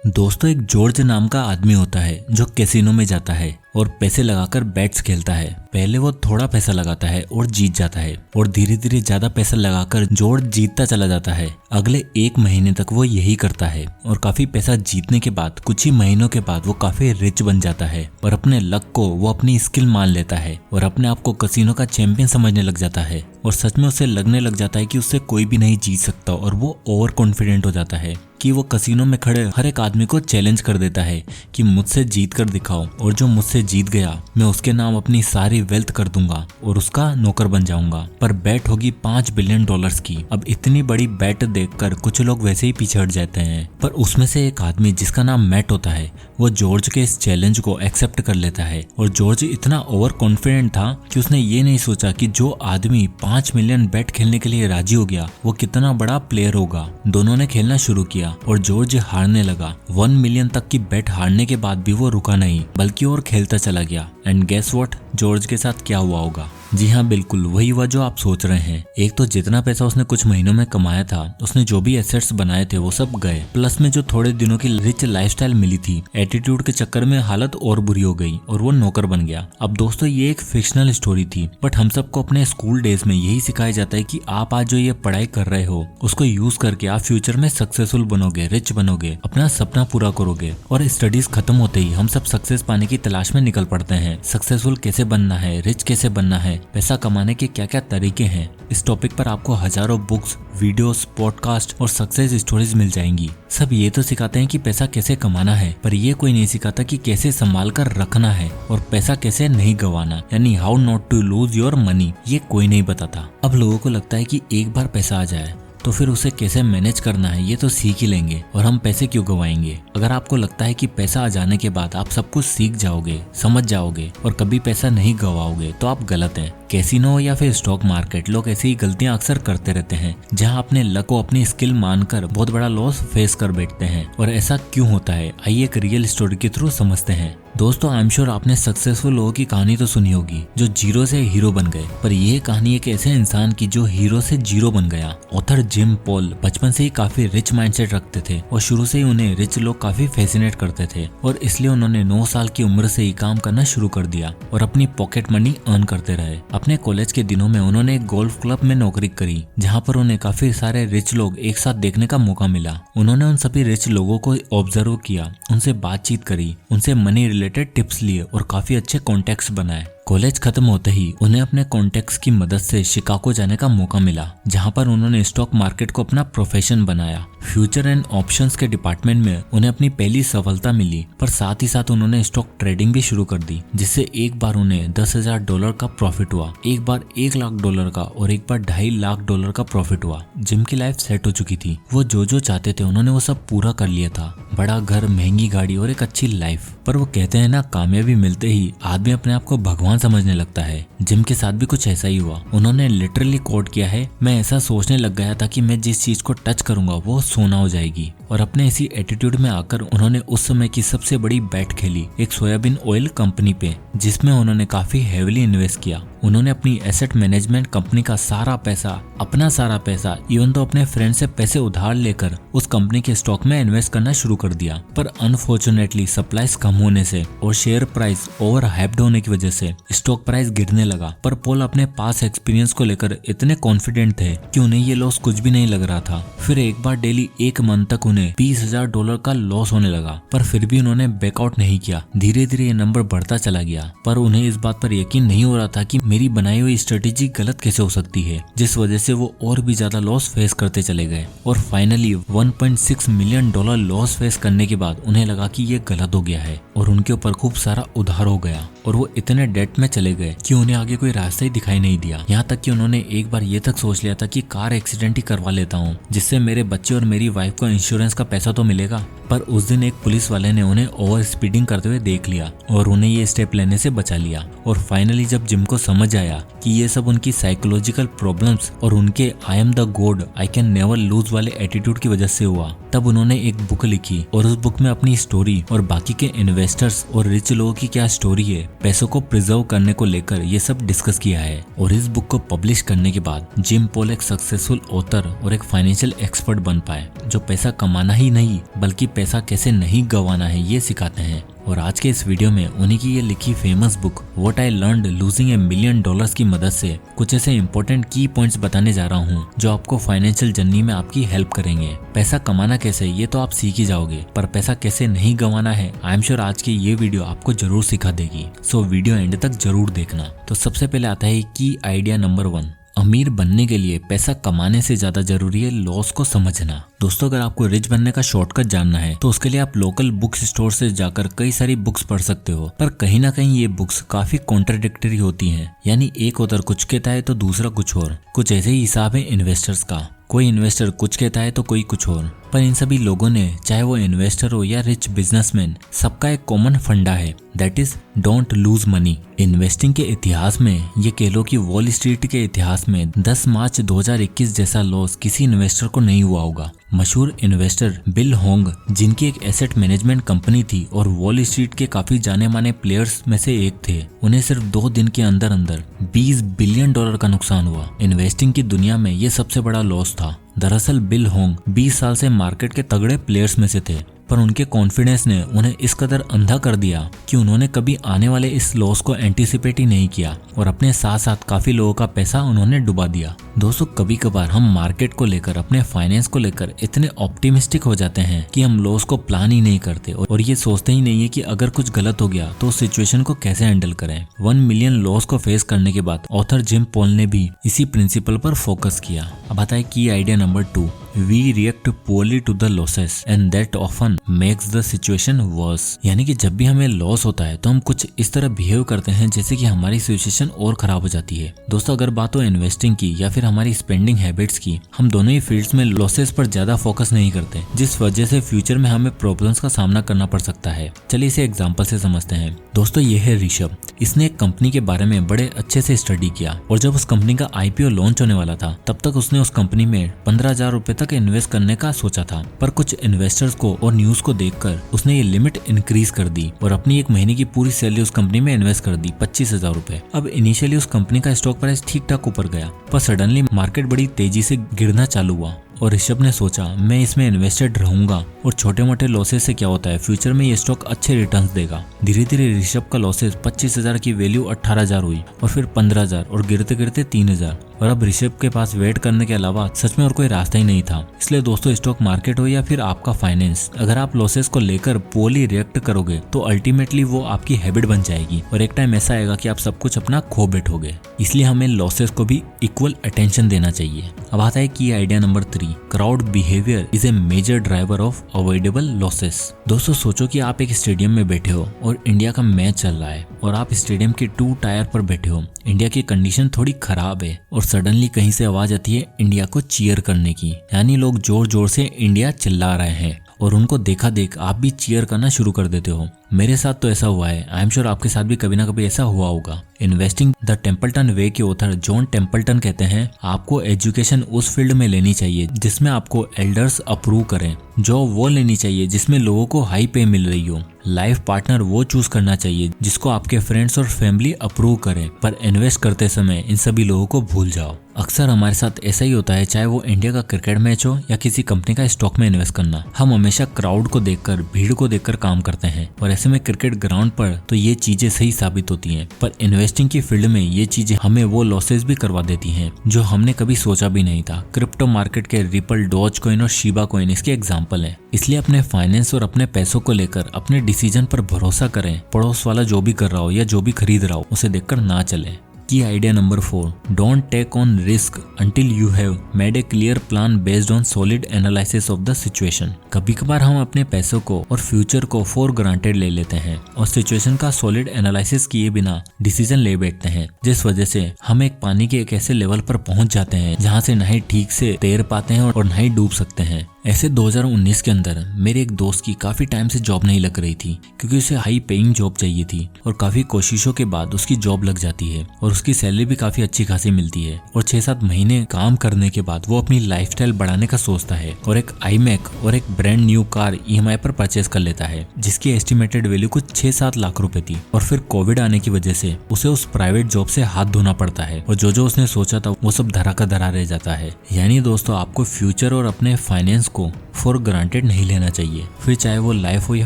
दोस्तों, एक जॉर्ज नाम का आदमी होता है जो कैसीनो में जाता है और पैसे लगाकर बैट्स खेलता है। पहले वो थोड़ा पैसा लगाता है और जीत जाता है और धीरे धीरे ज्यादा पैसा लगाकर जॉर्ज जीतता चला जाता है। अगले 1 महीने तक वो यही करता है और काफी पैसा जीतने के बाद कुछ ही महीनों के बाद वो काफी रिच बन जाता है और अपने लक को वो अपनी स्किल मान लेता है और अपने आप को कैसीनो का चैंपियन समझने लग जाता है और सच में उसे लगने लग जाता है कि उससे कोई भी नहीं जीत सकता और वो ओवर कॉन्फिडेंट हो जाता है कि वो कैसीनो में खड़े हर एक आदमी को चैलेंज कर देता है कि मुझसे जीत कर दिखाओ और जो मुझसे जीत गया मैं उसके नाम अपनी सारी वेल्थ कर दूंगा और उसका नौकर बन जाऊंगा। पर बैट होगी $5 बिलियन की। अब इतनी बड़ी बैट देखकर कुछ लोग वैसे ही पीछे हट जाते हैं, पर उसमें से एक आदमी जिसका नाम मैट होता है वो जॉर्ज के इस चैलेंज को एक्सेप्ट कर लेता है। और जॉर्ज इतना ओवर कॉन्फिडेंट था कि उसने ये नहीं सोचा कि जो आदमी 5 मिलियन बैट खेलने के लिए राजी हो गया वो कितना बड़ा प्लेयर होगा। दोनों ने खेलना शुरू किया और जॉर्ज हारने लगा। 1 मिलियन तक की बेट हारने के बाद भी वो रुका नहीं बल्कि और खेलता चला गया। एंड गेस व्हाट, जॉर्ज के साथ क्या हुआ होगा? जी हाँ, बिल्कुल वही हुआ जो आप सोच रहे हैं। एक तो जितना पैसा उसने कुछ महीनों में कमाया था, उसने जो भी एसेट्स बनाए थे वो सब गए, प्लस में जो थोड़े दिनों की रिच लाइफस्टाइल मिली थी, एटीट्यूड के चक्कर में हालत और बुरी हो गई और वो नौकर बन गया। अब दोस्तों, ये एक फिक्शनल स्टोरी थी, बट हम सबको अपने स्कूल डेज में यही सिखाया जाता है कि आप आज जो ये पढ़ाई कर रहे हो उसको यूज करके आप फ्यूचर में सक्सेसफुल बनोगे, रिच बनोगे, अपना सपना पूरा करोगे। और स्टडीज खत्म होते ही हम सब सक्सेस पाने की तलाश में निकल पड़ते हैं। सक्सेसफुल कैसे बनना है, रिच कैसे बनना है, पैसा कमाने के क्या क्या तरीके हैं। इस टॉपिक पर आपको हजारों बुक्स, वीडियोस, पॉडकास्ट और सक्सेस स्टोरीज मिल जाएंगी। सब ये तो सिखाते हैं कि पैसा कैसे कमाना है, पर ये कोई नहीं सिखाता कि कैसे संभाल कर रखना है और पैसा कैसे नहीं गंवाना, यानी how not to lose your money. ये कोई नहीं बताता। अब लोगों को लगता है कि एक बार पैसा आ जाए तो फिर उसे कैसे मैनेज करना है ये तो सीख ही लेंगे और हम पैसे क्यों गंवाएंगे। अगर आपको लगता है कि पैसा आ जाने के बाद आप सब कुछ सीख जाओगे, समझ जाओगे और कभी पैसा नहीं गंवाओगे तो आप गलत हैं। कैसीनो या फिर स्टॉक मार्केट, लोग ऐसी ही गलतियां अक्सर करते रहते हैं जहां अपने लक को अपनी स्किल मानकर बहुत बड़ा लॉस फेस कर बैठते हैं। और ऐसा क्यों होता है, आइए एक रियल स्टोरी के थ्रू समझते हैं। दोस्तों, आई एम श्योर आपने सक्सेसफुल लोगों की कहानी तो सुनी होगी जो जीरो से हीरो बन गए, पर यह कहानी एक ऐसे इंसान की जो हीरो से जीरो बन गया। ऑथर जिम पॉल बचपन से ही काफी रिच माइंडसेट रखते थे और शुरू से ही उन्हें रिच लोग काफी फैसिनेट करते थे और इसलिए उन्होंने 9 साल की उम्र से ही काम करना शुरू कर दिया और अपनी पॉकेट मनी अर्न करते रहे। अपने कॉलेज के दिनों में उन्होंने एक गोल्फ क्लब में नौकरी करी जहाँ पर उन्हें काफी सारे रिच लोग एक साथ देखने का मौका मिला। उन्होंने उन सभी रिच लोगों को ऑब्जर्व किया, उनसे बातचीत करी, उनसे मनी रिलेटेड टिप्स लिए और काफी अच्छे कॉन्टेक्ट्स बनाए। कॉलेज खत्म होते ही उन्हें अपने कॉन्टेक्ट्स की मदद से शिकागो जाने का मौका मिला जहां पर उन्होंने स्टॉक मार्केट को अपना प्रोफेशन बनाया। फ्यूचर एंड ऑप्शंस के डिपार्टमेंट में उन्हें अपनी पहली सफलता मिली, पर साथ ही साथ उन्होंने स्टॉक ट्रेडिंग भी शुरू कर दी जिससे एक बार उन्हें $10,000 का प्रॉफिट हुआ, एक बार $1,00,000 का और एक बार $2.5 लाख का प्रॉफिट हुआ। जिम की लाइफ सेट हो चुकी थी, वो जो चाहते थे उन्होंने वो सब पूरा कर लिया था, बड़ा घर, महंगी गाड़ी और एक अच्छी लाइफ। पर वो कहते हैं ना, कामयाबी मिलते ही आदमी अपने आप को भगवान समझने लगता है। जिम के साथ भी कुछ ऐसा ही हुआ। उन्होंने लिटरली कोट किया है, मैं ऐसा सोचने लग गया था कि मैं जिस चीज को टच करूंगा वो सोना हो जाएगी। और अपने इसी एटीट्यूड में आकर उन्होंने उस समय की सबसे बड़ी बैट खेली एक सोयाबीन ऑयल कंपनी पे, जिसमें उन्होंने काफी हेविली इन्वेस्ट किया। उन्होंने अपनी एसेट मैनेजमेंट कंपनी का सारा पैसा, अपना सारा पैसा, इवन तो अपने फ्रेंड से पैसे उधार लेकर उस कंपनी के स्टॉक में इन्वेस्ट करना शुरू कर दिया। पर अनफॉर्चुनेटली सप्लाईज कम होने से और शेयर प्राइस ओवर हाइप्ड होने की वजह से स्टॉक प्राइस गिरने लगा। पर पॉल अपने पास एक्सपीरियंस को लेकर इतने कॉन्फिडेंट थे कि उन्हें ये लॉस कुछ भी नहीं लग रहा था। फिर एक बार डेली 1 मंथ तक उन्हें $20,000 का लॉस होने लगा, पर फिर भी उन्होंने बैकआउट नहीं किया। धीरे धीरे ये नंबर बढ़ता चला गया, पर उन्हें इस बात पर यकीन नहीं हो रहा था कि मेरी बनाई हुई स्ट्रेटेजी गलत कैसे हो सकती है, जिस वजह से वो और भी ज्यादा लॉस फेस करते चले गए। और फाइनली $1.6 मिलियन लॉस फेस करने के बाद उन्हें लगा कि ये गलत हो गया है और उनके ऊपर खूब सारा उधार हो गया और वो इतने डेट में चले गए कि उन्हें आगे कोई रास्ता ही दिखाई नहीं दिया। यहाँ तक कि उन्होंने एक बार ये तक सोच लिया था कि कार एक्सीडेंट ही करवा लेता हूँ जिससे मेरे बच्चे और मेरी वाइफ को इंश्योरेंस का पैसा तो मिलेगा। पर उस दिन एक पुलिस वाले ने उन्हें ओवर स्पीडिंग करते हुए देख लिया और उन्हें ये स्टेप लेने से बचा लिया। और फाइनली जब जिम को समझ आया कि ये सब उनकी साइकोलॉजिकल प्रॉब्लम्स और उनके I am the God, I can never lose वाले एटीट्यूड की वजह से हुआ, तब उन्होंने एक बुक लिखी और उस बुक में अपनी स्टोरी और बाकी के इन्वेस्टर्स और रिच लोगों की क्या स्टोरी है पैसों को प्रिजर्व करने को लेकर ये सब डिस्कस किया है। और इस बुक को पब्लिश करने के बाद जिम पॉल एक सक्सेसफुल ऑथर और एक फाइनेंशियल एक्सपर्ट बन पाए, जो पैसा कमाना ही नहीं बल्कि पैसा कैसे नहीं गंवाना है ये सिखाते हैं। और आज के इस वीडियो में उन्हीं की ये लिखी famous book what I learned losing $1 million की मदद से कुछ ऐसे इंपॉर्टेंट की पॉइंट्स बताने जा रहा हूँ जो आपको फाइनेंशियल जर्नी में आपकी हेल्प करेंगे। पैसा कमाना कैसे ये तो आप सीख ही जाओगे, पर पैसा कैसे नहीं गंवाना है आई एम श्योर आज की ये वीडियो आपको जरूर सिखा देगी। सो वीडियो एंड तक जरूर देखना। तो सबसे पहले आता है की आइडिया नंबर 1। अमीर बनने के लिए पैसा कमाने से ज्यादा जरूरी है लॉस को समझना। दोस्तों, अगर आपको रिच बनने का शॉर्टकट जानना है तो उसके लिए आप लोकल बुक स्टोर से जाकर कई सारी बुक्स पढ़ सकते हो, पर कहीं ना कहीं ये बुक्स काफी कॉन्ट्राडिक्टरी होती हैं। यानी एक ऑथर कुछ कहता है तो दूसरा कुछ और। कुछ ऐसे ही हिसाब है इन्वेस्टर्स का, कोई इन्वेस्टर कुछ कहता है तो कोई कुछ और। पर इन सभी लोगों ने, चाहे वो इन्वेस्टर हो या रिच बिजनेसमैन, सबका एक कॉमन फंडा है, that is don't lose money. Investing के इतिहास में ये कह लो कि वॉल स्ट्रीट के इतिहास में 10 मार्च 2021 जैसा लॉस किसी इन्वेस्टर को नहीं हुआ होगा। मशहूर इन्वेस्टर बिल होंग, जिनकी एक एसेट मैनेजमेंट कंपनी थी और वॉल स्ट्रीट के काफी जाने माने प्लेयर्स में से एक थे, उन्हें सिर्फ 2 दिन के अंदर अंदर $20 बिलियन का नुकसान हुआ। इन्वेस्टिंग की दुनिया में ये सबसे बड़ा लॉस था। दरअसल बिल होंग 20 साल से मार्केट के तगड़े प्लेयर्स में से थे, पर उनके कॉन्फिडेंस ने उन्हें इस कदर अंधा कर दिया कि उन्होंने कभी आने वाले इस लॉस को एंटिसिपेट ही नहीं किया और अपने साथ साथ काफी लोगों का पैसा उन्होंने डुबा दिया। दोस्तों, कभी कभार हम मार्केट को लेकर, अपने फाइनेंस को लेकर इतने ऑप्टिमिस्टिक हो जाते हैं कि हम लॉस को प्लान ही नहीं करते और ये सोचते ही नहीं है कि अगर कुछ गलत हो गया तो उस सिचुएशन को कैसे हैंडल करें। 1 मिलियन लॉस को फेस करने के बाद ऑथर जिम पॉल ने भी इसी प्रिंसिपल पर फोकस किया। अब आता है key idea number 2। We react poorly to the losses and that often makes the situation worse। यानी कि जब भी हमें लॉस होता है तो हम कुछ इस तरह बिहेव करते हैं जैसे कि हमारी सिचुएशन और खराब हो जाती है। दोस्तों, अगर बात हो इन्वेस्टिंग की या फिर हमारी स्पेंडिंग हैबिट्स की, हम दोनों ही फील्ड्स में लॉसेस पर ज्यादा फोकस नहीं करते, जिस वजह से फ्यूचर में हमें प्रॉब्लम्स का सामना करना पड़ सकता है। चलिए इसे एग्जाम्पल से समझते हैं। दोस्तों, ये है ऋषभ। इसने एक कंपनी के बारे में बड़े अच्छे से स्टडी किया और जब उस कंपनी का IPO लॉन्च होने वाला था तब तक उसने उस कंपनी में 15,000 रुपए तक इन्वेस्ट करने का सोचा था। पर कुछ इन्वेस्टर्स को और न्यूज को देखकर उसने ये लिमिट इंक्रीज कर दी और अपनी 1 महीने की पूरी सैलरी उस कंपनी में इन्वेस्ट कर दी, 25,000 रुपए। अब इनिशियली उस कंपनी का स्टॉक प्राइस ठीक ठाक ऊपर गया, पर सडनली मार्केट बड़ी तेजी से गिरना चालू हुआ और ऋषभ ने सोचा मैं इसमें इन्वेस्टेड रहूंगा और छोटे मोटे लॉसेस से क्या होता है, फ्यूचर में ये स्टॉक अच्छे रिटर्न्स देगा। धीरे धीरे ऋषभ का लॉसेस 25,000 की वैल्यू 18,000 हुई और फिर 15,000 और गिरते गिरते 3,000। और अब ऋषभ के पास वेट करने के अलावा सच में और कोई रास्ता ही नहीं था। इसलिए दोस्तों, स्टॉक मार्केट हो या फिर आपका फाइनेंस, अगर आप लॉसेस को लेकर पोली रिएक्ट करोगे तो अल्टीमेटली वो आपकी हैबिट बन जाएगी और एक टाइम ऐसा आएगा कि आप सब कुछ अपना खो बैठोगे। इसलिए हमें लॉसेस को भी इक्वल अटेंशन देना चाहिए। अब आता है key idea number 3। Crowd behaviour is a major driver of avoidable losses. दोस्तों, सोचो कि आप एक स्टेडियम में बैठे हो और इंडिया का मैच चल रहा है और आप स्टेडियम के 2 टायर पर बैठे हो। इंडिया की कंडीशन थोड़ी खराब है और सडनली कहीं से आवाज आती है इंडिया को चीयर करने की, यानी लोग जोर जोर से इंडिया चिल्ला रहे हैं और उनको देखा देख आप भी चीयर करना शुरू कर देते हो। मेरे साथ तो ऐसा हुआ है, आई एम श्योर आपके साथ भी कभी ना कभी ऐसा हुआ होगा। इन्वेस्टिंग द टेम्पल्टन वे के ऑथर जॉन टेम्पल्टन कहते हैं आपको एजुकेशन उस फील्ड में लेनी चाहिए जिसमें आपको एल्डर्स अप्रूव करें, जॉब वो लेनी चाहिए जिसमें लोगों को हाई पे मिल रही हो, लाइफ पार्टनर वो चूज करना चाहिए जिसको आपके फ्रेंड्स और फैमिली अप्रूव करें, पर इन्वेस्ट करते समय इन सभी लोगों को भूल जाओ। अक्सर हमारे साथ ऐसा ही होता है, चाहे वो इंडिया का क्रिकेट मैच हो या किसी कंपनी का स्टॉक में इन्वेस्ट करना। हम हमेशा क्राउड को देखकर, भीड़ को देखकर काम करते हैं और ऐसे में क्रिकेट ग्राउंड पर तो ये चीजें सही साबित होती हैं, पर इन्वेस्टिंग की फील्ड में ये चीजें हमें वो लॉसेस भी करवा देती हैं जो हमने कभी सोचा भी नहीं था। क्रिप्टो मार्केट के रिपल, डॉज कॉइन और शिबा कॉइन इसके एग्जाम्पल है। इसलिए अपने फाइनेंस और अपने पैसों को लेकर अपने डिसीजन पर भरोसा करें। पड़ोस वाला जो भी कर रहा हो या जो भी खरीद रहा हो उसे देखकर ना चले। Key idea number 4। Don't take on risk until you have made a clear plan based on solid analysis of the situation. कभी कभार हम अपने पैसों को और फ्यूचर को फॉर ग्रांटेड ले लेते हैं और सिचुएशन का सॉलिड एनालिसिस किए बिना डिसीजन ले बैठते हैं, जिस वजह से हम एक पानी के एक ऐसे लेवल पर पहुंच जाते हैं जहां से ना ही ठीक से तैर पाते हैं और ना ही डूब सकते हैं। ऐसे 2019 के अंदर मेरे एक दोस्त की काफी टाइम से जॉब नहीं लग रही थी, क्योंकि उसे हाई पेइंग जॉब चाहिए थी और काफी कोशिशों के बाद उसकी जॉब लग जाती है और उसकी सैलरी भी काफी अच्छी खासी मिलती है। और 6-7 महीने काम करने के बाद वो अपनी लाइफस्टाइल बढ़ाने का सोचता है और एक iMac और एक ब्रांड न्यू कार EMI पर परचेज कर लेता है, जिसकी एस्टिमेटेड वैल्यू कुछ 6-7 लाख रुपए थी। और फिर कोविड आने की वजह से उसे उस प्राइवेट जॉब से हाथ धोना पड़ता है और जो उसने सोचा था वो सब धरा का धरा रह जाता है। यानी दोस्तों, आपको फ्यूचर और अपने फाइनेंस को फॉर ग्रांटेड नहीं लेना चाहिए, फिर चाहे वो लाइफ हो या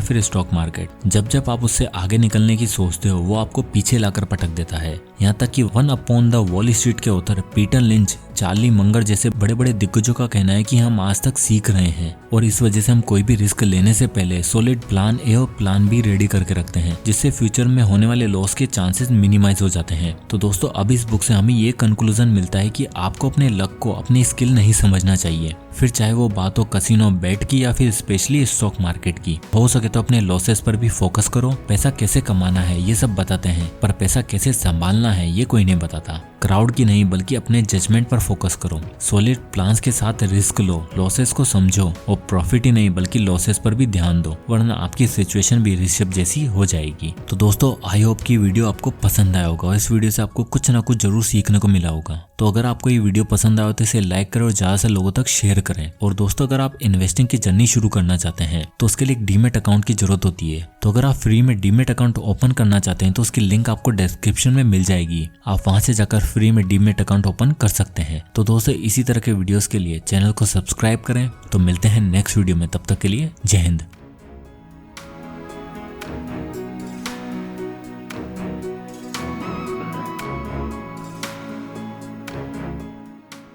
फिर स्टॉक मार्केट। जब आप उससे आगे निकलने की सोचते हो, वो आपको पीछे लाकर पटक देता है। यहाँ तक कि one upon the Wall Street के author Peter Lynch, Charlie Munger जैसे बड़े बड़े दिग्गजों का कहना है कि हम आज तक सीख रहे हैं और इस वजह से हम कोई भी रिस्क लेने से पहले सॉलिड प्लान ए और प्लान बी रेडी करके रखते हैं, जिससे फ्यूचर में होने वाले लॉस के चांसेस मिनिमाइज हो जाते हैं। तो दोस्तों, अब इस बुक से हमें ये कंक्लूजन मिलता है कि आपको अपने लक को अपनी स्किल नहीं समझना चाहिए, फिर चाहे वो बात हो कसिनो बेट की या फिर स्पेशली स्टॉक मार्केट की। हो सके तो अपने लॉसेस पर भी फोकस करो। पैसा कैसे कमाना है ये सब बताते हैं, पर पैसा कैसे संभालना है ये कोई नहीं बताता। क्राउड की नहीं बल्कि अपने जजमेंट पर फोकस करो। सॉलिड प्लान्स के साथ रिस्क लो, लॉसेस को समझो और प्रॉफिट ही नहीं बल्कि लॉसेस पर भी ध्यान दो, वरना आपकी सिचुएशन भी ऋषभ जैसी हो जाएगी। तो दोस्तों, आई होप की वीडियो आपको पसंद आया होगा और इस वीडियो से आपको कुछ ना कुछ जरूर सीखने को मिला होगा। तो अगर आपको ये वीडियो पसंद आया तो इसे लाइक करें और ज्यादा से लोगों तक शेयर करें। और दोस्तों, अगर आप इन्वेस्टिंग की जर्नी शुरू करना चाहते हैं तो उसके लिए एक डीमेट अकाउंट की जरूरत होती है। तो अगर आप फ्री में डीमेट अकाउंट ओपन करना चाहते हैं तो उसकी लिंक आपको डिस्क्रिप्शन में मिल जाएगी। आप वहां से जाकर फ्री में डीमेट अकाउंट ओपन कर सकते हैं। तो दोस्तों, इसी तरह के वीडियोस के लिए चैनल को सब्सक्राइब करें। तो मिलते हैं नेक्स्ट वीडियो में, तब तक के लिए जय हिंद।